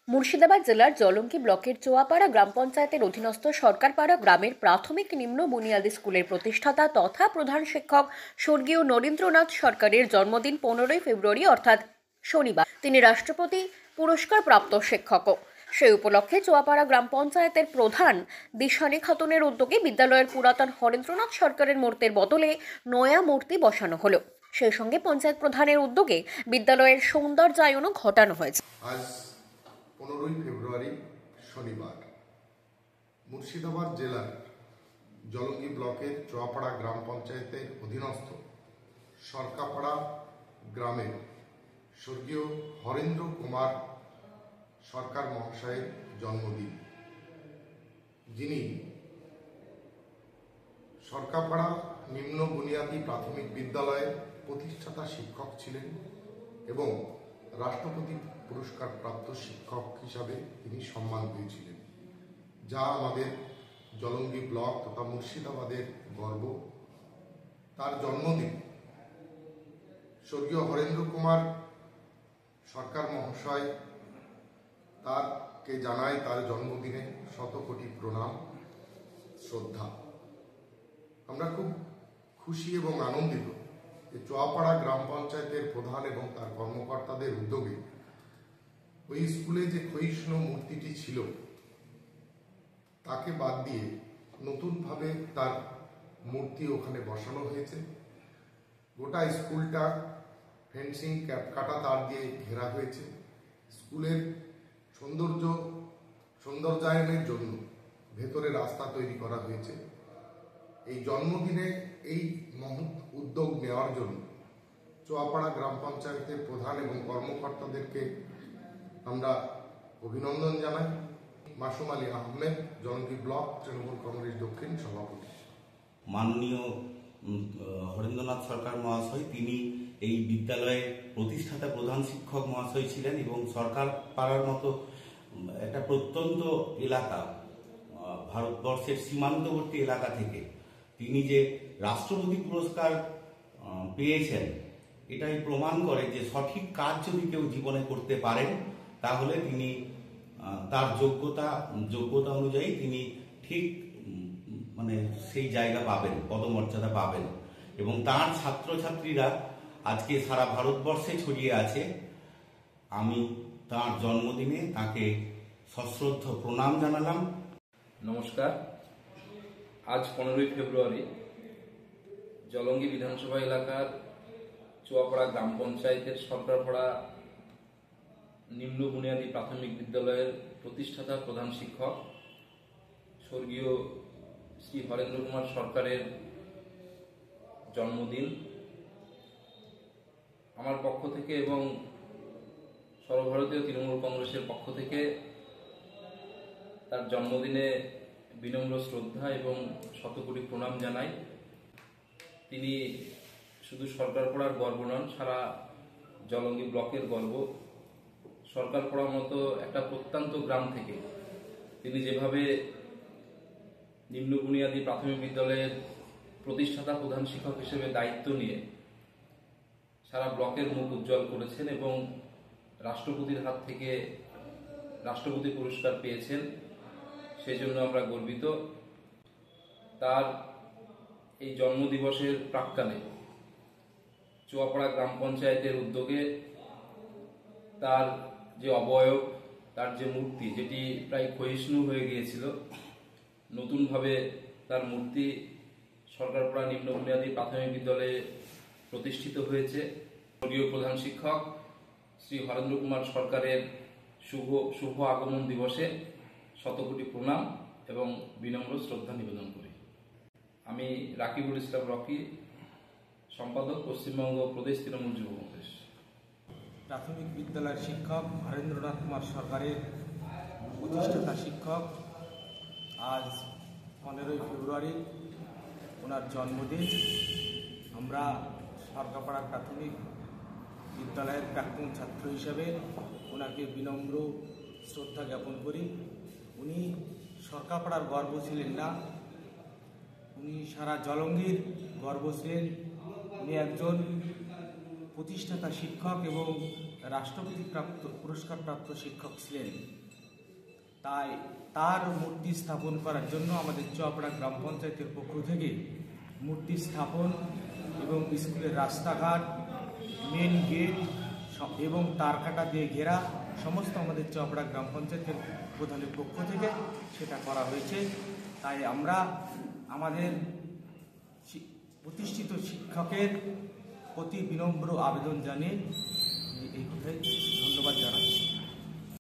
মুর্শিদাবাদ জেলার জলঙ্গি ব্লকের চোয়াপাড়া গ্রাম পঞ্চায়েতের অধীনস্থ সরকারপাড়া গ্রামের প্রাথমিক নিম্ন বুনিয়াদী স্কুলের প্রতিষ্ঠাতা তথা প্রধান শিক্ষক স্বর্গীয় নরেন্দ্রনাথ সরকারের জন্মদিন 15 ফেব্রুয়ারি অর্থাৎ শনিবার। তিনি রাষ্ট্রপতি পুরস্কার প্রাপ্ত শিক্ষকও। সেই উপলক্ষে চোয়াপাড়া গ্রাম পঞ্চায়েতের প্রধান দিশানি খাতুনের উদ্যোগে বিদ্যালয়ের পুরাতন হরেন্দ্রনাথ সরকারের মূর্তির বদলে নয়া মূর্তি বসানো হলো। সেই সঙ্গে পঞ্চায়েত প্রধানের উদ্যোগে বিদ্যালয়ের সৌন্দর্যায়নও ঘটানো হয়েছে। 15 ফেব্রুয়ারি শনিবার মুর্শিদাবাদ জেলার জলঙ্গি ব্লকের চোয়াপাড়া গ্রাম পঞ্চায়েতের অধীনস্থ সরকারপাড়া গ্রামের স্বর্গীয় হরেন্দ্র কুমার সরকার মহাশয়ের জন্মদিন। যিনি সরকারপাড়া নিম্ন বুনিয়াদী প্রাথমিক বিদ্যালয়ের প্রতিষ্ঠাতা শিক্ষক ছিলেন এবং রাষ্ট্রপতি পুরস্কার প্রাপ্ত শিক্ষক হিসাবে তিনি সম্মান পেয়েছিলেন, যা আমাদের জলঙ্গি ব্লক তথা মুর্শিদাবাদের গর্ব। তার জন্মদিন স্বর্গীয় হরেন্দ্র কুমার সরকার মহাশয় তাকে জানায় তার জন্মদিনে শত কোটি প্রণাম শ্রদ্ধা। আমরা খুব খুশি এবং আনন্দিত যে চোয়াপাড়া গ্রাম পঞ্চায়েতের প্রধান এবং তার কর্মকর্তাদের উদ্যোগে ওই স্কুলে যে ক্ষয়িষ্ণু মূর্তিটি ছিল তাকে বাদ দিয়ে নতুনভাবে তার মূর্তি ওখানে বসানো হয়েছে। গোটা স্কুলটা ফেন্সিং কাটা তার দিয়ে ঘেরা হয়েছে। স্কুলের সৌন্দর্যায়নের জন্য ভেতরে রাস্তা তৈরি করা হয়েছে। এই জন্মদিনে এই মহৎ উদ্যোগ নেওয়ার জন্য চোয়াপাড়া গ্রাম পঞ্চায়েতের প্রধান এবং কর্মকর্তাদেরকে আমরা অভিনন্দন জানাই। মাসুম আলী আহমেদ, জলঙ্গি ব্লক তৃণমূল কংগ্রেস দক্ষিণ সভাপতি। মাননীয় হরেন্দ্রনাথ সরকার মহাশয় তিনি এই বিদ্যালয়ের প্রতিষ্ঠাতা প্রধান শিক্ষক মহাশয় ছিলেন এবং সরকার পাড়ার মতো একটা প্রত্যন্ত এলাকা, ভারতবর্ষের সীমান্তবর্তী এলাকা থেকে তিনি যে রাষ্ট্রপতি পুরস্কার পেয়েছেন, এটাই প্রমাণ করে যে সঠিক কাজ যদি কেউ জীবনে করতে পারেন তাহলে তিনি তার যোগ্যতা অনুযায়ী তিনি ঠিক সেই জায়গা পাবেন, পদমর্যাদা পাবেন। এবং তার ছাত্রছাত্রীরা আজকে সারা ভারতবর্ষে ছড়িয়ে আছে। আমি তার জন্মদিনে তাকে সশ্রদ্ধ প্রণাম জানালাম। নমস্কার। আজ 15 ফেব্রুয়ারি জলঙ্গি বিধানসভা এলাকার চোয়াপাড়া গ্রাম পঞ্চায়েতের সরকারপাড়া নিম্ন বুনিয়াদী প্রাথমিক বিদ্যালয়ের প্রতিষ্ঠাতা প্রধান শিক্ষক স্বর্গীয় শ্রী হরেন্দ্র কুমার সরকারের জন্মদিন। আমার পক্ষ থেকে এবং সর্বভারতীয় তৃণমূল কংগ্রেসের পক্ষ থেকে তার জন্মদিনে বিনম্র শ্রদ্ধা এবং শতকোটি প্রণাম জানাই। তিনি শুধু সরকারপাড়ার গর্ব নন, সারা জলঙ্গি ব্লকের গর্ব। সরকারপাড়ার মতো একটা প্রত্যন্ত গ্রাম থেকে তিনি যেভাবে নিম্ন বুনিয়াদী প্রাথমিক বিদ্যালয়ের প্রতিষ্ঠাতা প্রধান শিক্ষক হিসেবে দায়িত্ব নিয়ে সারা ব্লকের মুখ উজ্জ্বল করেছেন এবং রাষ্ট্রপতির হাত থেকে রাষ্ট্রপতি পুরস্কার পেয়েছেন, সেই জন্য আমরা গর্বিত। তার এই জন্মদিবসের প্রাক্কালে চোয়াপাড়া গ্রাম পঞ্চায়েতের উদ্যোগে তার যে অবয়ব, তার যে মূর্তি, যেটি প্রায় ক্ষয়িষ্ণু হয়ে গিয়েছিল, নতুনভাবে তার মূর্তি সরকারপাড়া নিম্ন বুনিয়াদী প্রাথমিক বিদ্যালয়ে প্রতিষ্ঠিত হয়েছে। স্বর্গীয় প্রধান শিক্ষক শ্রী হরেন্দ্র কুমার সরকারের শুভ আগমন দিবসে শতকোটি প্রণাম এবং বিনম্র শ্রদ্ধা নিবেদন করি। আমি রাকিবুল ইসলাম রকি, সম্পাদক, পশ্চিমবঙ্গ প্রদেশ তৃণমূল যুব কংগ্রেস। প্রাথমিক বিদ্যালয়ের শিক্ষক হরেন্দ্রনাথ কুমার সরকারের প্রতিষ্ঠাতা শিক্ষক। আজ 15 ফেব্রুয়ারি ওনার জন্মদিন। আমরা সরকারপাড়া প্রাথমিক বিদ্যালয়ের প্রাক্তন ছাত্র হিসাবে ওনাকে বিনম্র শ্রদ্ধা জ্ঞাপন করি। উনি সরকারপাড়ার গর্ব ছিলেন না, উনি সারা জলঙ্গির গর্ব ছিলেন। উনি একজন প্রতিষ্ঠাতা শিক্ষক এবং রাষ্ট্রপতি পুরস্কারপ্রাপ্ত শিক্ষক ছিলেন, তাই তার মূর্তি স্থাপন করার জন্য আমাদের চুয়াপাড়া গ্রাম পঞ্চায়েতের পক্ষ থেকে মূর্তি স্থাপন এবং স্কুলের রাস্তাঘাট, মেন গেট এবং তারকাটা দিয়ে ঘেরা সমস্ত আমাদের চুয়াপাড়া গ্রাম পঞ্চায়েতের প্রধানের পক্ষ থেকে সেটা করা হয়েছে। তাই আমরা আমাদের প্রতিষ্ঠিত শিক্ষকের প্রতি বিনম্র আবেদন জানিয়ে এই কথাই ধন্যবাদ জানাই।